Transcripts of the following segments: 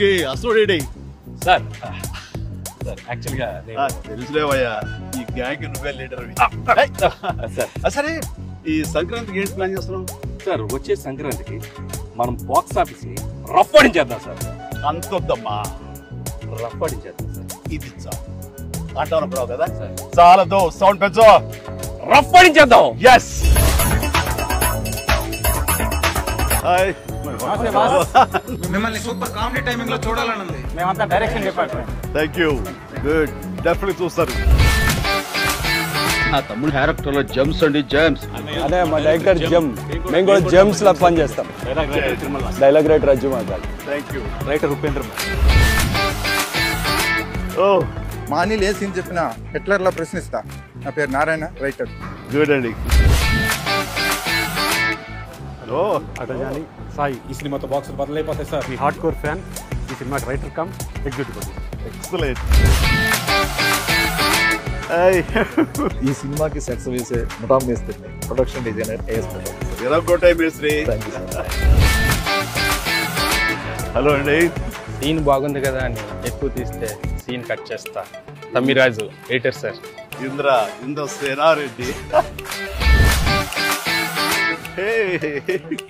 ఇంతకీ అసలు ready sir sir యాక్చువల్గా తెలుసులేవయ్యా ఈ గ్యాంగ్ నువ్వే లీడర్ సరే ఈ సంక్రాంతికి ఏంటి ప్లాన్ చేస్తున్నాం సార్ వచ్చే సంక్రాంతికి మనం బాక్స్ ఆఫీస్ ని రఫ్ ఆడించేద్దాం సార్. అంత వద్దమ్మా, రఫ్ ఆడించేద్దాం సార్. ఇది అంటావు కదా చాలదు, సౌండ్ పెంచు, రఫ్ ఆడించేద్దాం. ఎస్ మిమ్మల్ని సూపర్ కామెడీ టైమింగ్ లో చూడాలనుంది. మేమంతా direction department. Thank you, good, definitely చూస్తారు. నా తమ్ముడు క్యారెక్టర్ లో జమ్స్ అండి, జమ్స్. అదే మా డైరెక్టర్ జమ్, మేము కూడా జమ్స్ లా పని చేస్తాం. డైలాగ్ రైటర్ రజ్జు మాట్లాడు. Thank you. రైటర్ ఉపేంద్ర. ఓ మా అనిల్ ఏ సీన్ చెప్పినా హిట్లర్ లా ప్రశ్నిస్తా. నా పేరు నారాయణ, రైటర్. గుడ్ అండి. హలో అటజాని సాయి. ఈ సినిమాతో బాక్సులు బదులైపోతాయి సార్. మీ హార్డ్ కోర్ ఫ్యాన్ ఈ సినిమాకి writer cum executive producer. Excellent. ఈ సినిమాకి సెట్స్ వేసే ముఠాం మేస్త్రి, ప్రొడక్షన్ డిజైనర్ ఏఎస్ ప్రసాద్. ఎరగొట్టాయి మేస్త్రి. హలో అండి. సీన్ బాగుంది కదా అని ఎక్కువ తీస్తే సీన్ కట్ చేస్తా. Tammiraju editor sir. Indra Sena Reddy.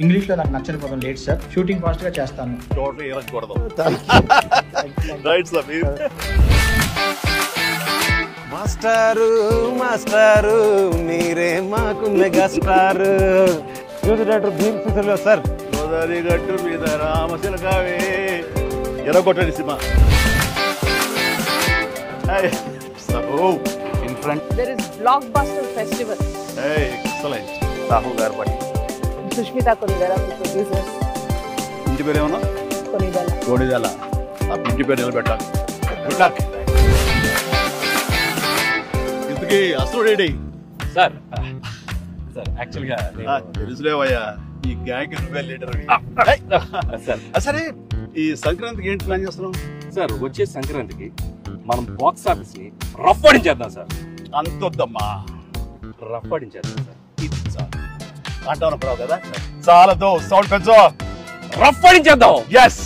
English లో నాకు నచ్చని పదం లేట్ సార్. షూటింగ్ ఫాస్ట్ గా చేస్తాను. టోటల్ ఇరగకూడదు. రైట్ సమీర్. మాస్టారు మాస్టారు మీరే మాకు megastar. Music director Bheems Ceciroleo sir. Godavari గట్టు మీద రామశిలకావే. ఎరగొట్టండి సినిమా. In front There is Blockbuster Festival. Excellent. Rahul garu పట్టి సుష్మిత కొనిదల ప్రొడ్యూసర్. ఇంటి పేరు ఏమన్నా? కొనిదల. ఆ ఇంటి పేరు నిలబెట్టాలి. Good luck. ఇంతకీ అసలు రెడీ సార్ సార్ యాక్చువల్గా తెలుసులేవయ్యా ఈ గ్యాంగ్ నువ్వే లీడర్. సరే ఈ సంక్రాంతికి ఏంటి ప్లాన్ చేస్తున్నాం సార్? వచ్చే సంక్రాంతికి మనం బాక్స్ ఆఫీస్ ని రఫ్ ఆడించేద్దాం సార్. అంత వద్దమ్మా, రఫ్ ఆడించేద్దాం సార్. ఇది అంటావు కదా చాలదు, సౌండ్ పెంచు, రఫ్ ఆడించేద్దాం. ఎస్